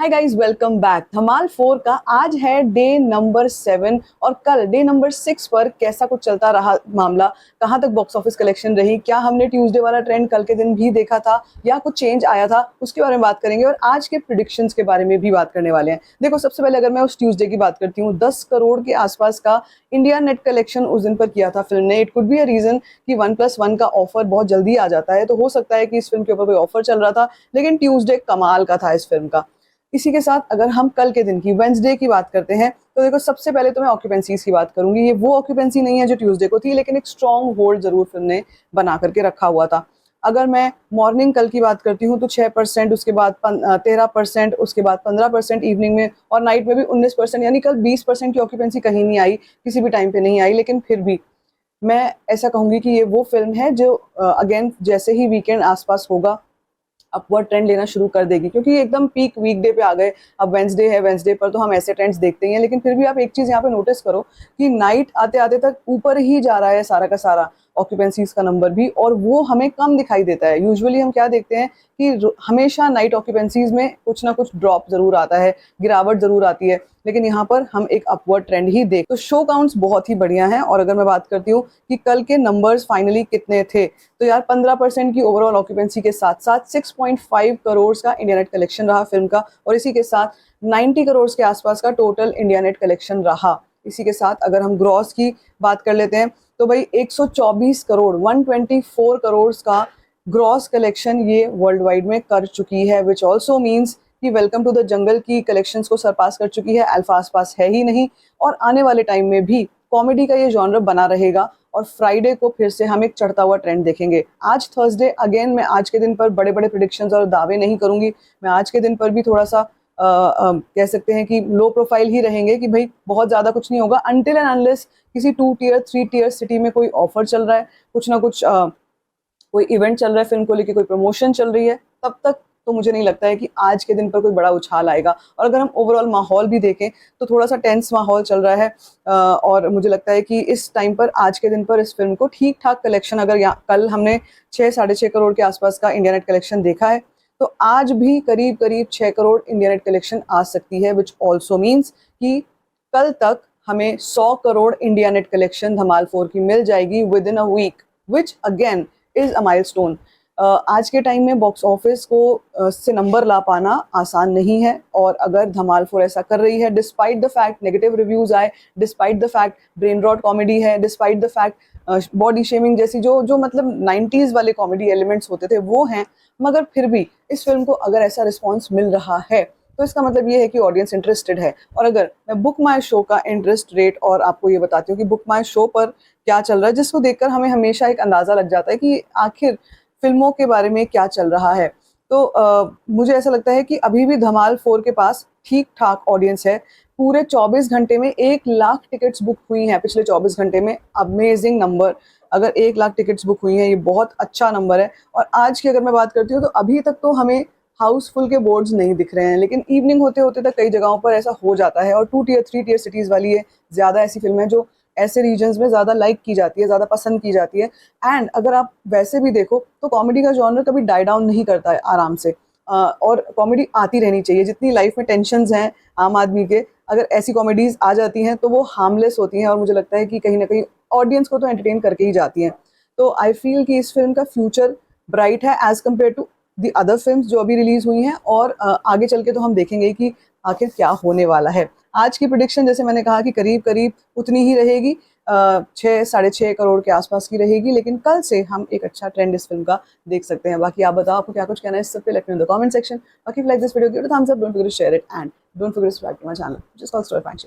हाय guys, welcome back. Dhamaal 4 का आज है डे नंबर 7 और कल डे नंबर 6 पर कैसा कुछ चलता रहा मामला, कहां तक बॉक्स ऑफिस कलेक्शन रही, क्या हमने ट्यूसडे वाला ट्रेंड कल के दिन भी देखा था या कुछ चेंज आया था, उसके बारे में बात करेंगे और आज के प्रिडिक्शंस के बारे में भी बात करने वाले हैं। देखो, सबसे पहले अगर मैं उस ट्यूसडे की बात करती हूँ, 10 करोड़ के आसपास का इंडिया नेट कलेक्शन उस दिन पर किया था फिल्म ने। It could be a reason कि 1+1 का ऑफर बहुत जल्दी आ जाता है, तो हो सकता है कि इस फिल्म के ऊपर कोई ऑफर चल रहा था, लेकिन ट्यूसडे कमाल का था इस फिल्म का। इसी के साथ अगर हम कल के दिन की वेंसडे की बात करते हैं, तो देखो, सबसे पहले तो मैं ऑक्यूपेंसीज की बात करूंगी। ये वो ऑक्यूपेंसी नहीं है जो ट्यूसडे को थी, लेकिन एक स्ट्रॉन्ग होल्ड जरूर फिल्म ने बना करके रखा हुआ था। अगर मैं मॉर्निंग कल की बात करती हूँ तो 6%, उसके बाद 13%, उसके बाद 15% इवनिंग में, और नाइट में भी 19%। यानी कल 20% की ऑक्यूपेंसी कहीं नहीं आई, किसी भी टाइम पे नहीं आई। लेकिन फिर भी मैं ऐसा कहूंगी कि ये वो फिल्म है जो अगेन जैसे ही वीकेंड आसपास होगा अपवर्ड ट्रेंड लेना शुरू कर देगी, क्योंकि एकदम पीक वीकडे पे आ गए। अब वेंसडे है, वेंसडे पर तो हम ऐसे ट्रेंड्स देखते ही हैं, लेकिन फिर भी आप एक चीज यहाँ पे नोटिस करो कि नाइट आते आते तक ऊपर ही जा रहा है सारा का सारा ऑक्यूपेंसीज का नंबर भी, और वो हमें कम दिखाई देता है। यूजुअली हम क्या देखते हैं कि हमेशा नाइट ऑक्यूपेंसीज में कुछ ना कुछ ड्रॉप जरूर आता है, गिरावट जरूर आती है, लेकिन यहाँ पर हम एक अपवर्ड ट्रेंड ही देख। तो शो काउंट्स बहुत ही बढ़िया हैं। और अगर मैं बात करती हूँ कि कल के नंबर्स फाइनली कितने थे, तो यार 15% की ओवरऑल ऑक्यूपेंसी के साथ साथ 6.5 करोड़ का इंडिया नेट कलेक्शन रहा फिल्म का, और इसी के साथ 90 करोड़ के आसपास का टोटल इंडिया नेट कलेक्शन रहा। इसी के साथ अगर हम ग्रॉस की बात कर लेते हैं, तो भाई 124 करोड़ 124 करोड़ का ग्रॉस कलेक्शन ये वर्ल्ड वाइड में कर चुकी है, विच ऑल्सो मीन्स कि वेलकम टू द जंगल की कलेक्शंस को सरपास कर चुकी है। अल्फा आसपास है ही नहीं, और आने वाले टाइम में भी कॉमेडी का ये जॉनर बना रहेगा, और फ्राइडे को फिर से हम एक चढ़ता हुआ ट्रेंड देखेंगे। आज थर्सडे, अगेन मैं आज के दिन पर बड़े बड़े प्रिडिक्शंस और दावे नहीं करूंगी। मैं आज के दिन पर भी थोड़ा सा कह सकते हैं कि लो प्रोफाइल ही रहेंगे, कि भाई बहुत ज़्यादा कुछ नहीं होगा अनटिल एंड अनलेस किसी 2 टियर 3 टियर सिटी में कोई ऑफर चल रहा है, कुछ ना कुछ कोई इवेंट चल रहा है, फिल्म को लेके कोई प्रमोशन चल रही है, तब तक तो मुझे नहीं लगता है कि आज के दिन पर कोई बड़ा उछाल आएगा। और अगर हम ओवरऑल माहौल भी देखें तो थोड़ा सा टेंस माहौल चल रहा है, और मुझे लगता है कि इस टाइम पर आज के दिन पर इस फिल्म को ठीक ठाक कलेक्शन, अगर कल हमने 6-6.5 करोड़ के आसपास का इंडिया नेट कलेक्शन देखा है, तो आज भी करीब करीब 6 करोड़ इंडिया नेट कलेक्शन आ सकती है, विच ऑल्सो मीन्स कि कल तक हमें 100 crore India net collection Dhamaal 4 की मिल जाएगी within a week, which again is a milestone. आज के टाइम में बॉक्स ऑफिस को से नंबर ला पाना आसान नहीं है, और अगर धमाल 4 ऐसा कर रही है, despite the fact negative reviews आए, despite the fact brain rot comedy है, despite the fact body shaming जैसी जो जो मतलब 90s वाले कॉमेडी एलिमेंट्स होते थे वो हैं, मगर फिर भी इस फिल्म को अगर ऐसा रिस्पॉन्स मिल रहा है, तो इसका मतलब ये है कि ऑडियंस इंटरेस्टेड है। और अगर मैं बुक माई शो का इंटरेस्ट रेट और आपको ये बताती हूँ कि बुक माई शो पर क्या चल रहा है, जिसको देखकर हमें हमेशा एक अंदाजा लग जाता है कि आखिर फिल्मों के बारे में क्या चल रहा है, तो मुझे ऐसा लगता है कि अभी भी धमाल 4 के पास ठीक ठाक ऑडियंस है। पूरे 24 घंटे में 1 लाख टिकट्स बुक हुई हैं पिछले 24 घंटे में। Amazing number. अगर 1 लाख टिकट्स बुक हुई हैं, ये बहुत अच्छा नंबर है। और आज की अगर मैं बात करती हूँ तो अभी तक तो हमें हाउसफुल के बोर्ड्स नहीं दिख रहे हैं, लेकिन इवनिंग होते होते तक कई जगहों पर ऐसा हो जाता है। और 2 टियर 3 टियर सिटीज़ वाली ये ज़्यादा ऐसी फिल्म है जो ऐसे रीजन्स में ज़्यादा लाइक की जाती है, ज़्यादा पसंद की जाती है। एंड अगर आप वैसे भी देखो तो कॉमेडी का जॉनर कभी डाई डाउन नहीं करता है आराम से, और कॉमेडी आती रहनी चाहिए। जितनी लाइफ में टेंशन्स हैं आम आदमी के, अगर ऐसी कॉमेडीज आ जाती हैं तो वो हार्मलेस होती हैं, और मुझे लगता है कि कहीं ना कहीं ऑडियंस को तो एंटरटेन करके ही जाती हैं। तो आई फील कि इस फिल्म का फ्यूचर ब्राइट है as compare to the other films जो अभी रिलीज हुई हैं, और आगे चल के तो हम देखेंगे कि आखिर क्या होने वाला है। आज की प्रिडिक्शन जैसे मैंने कहा कि करीब करीब उतनी ही रहेगी, 6-6.5 करोड़ के आसपास की रहेगी, लेकिन कल से हम एक अच्छा ट्रेंड इस फिल्म का देख सकते हैं। बाकी आप बताओ, आपको क्या कुछ कहना है इस सब पे, let me know in the comment section. बाकी like this video, give it a thumbs up, don't forget to share it, and don't forget to subscribe to my channel, just called story faction.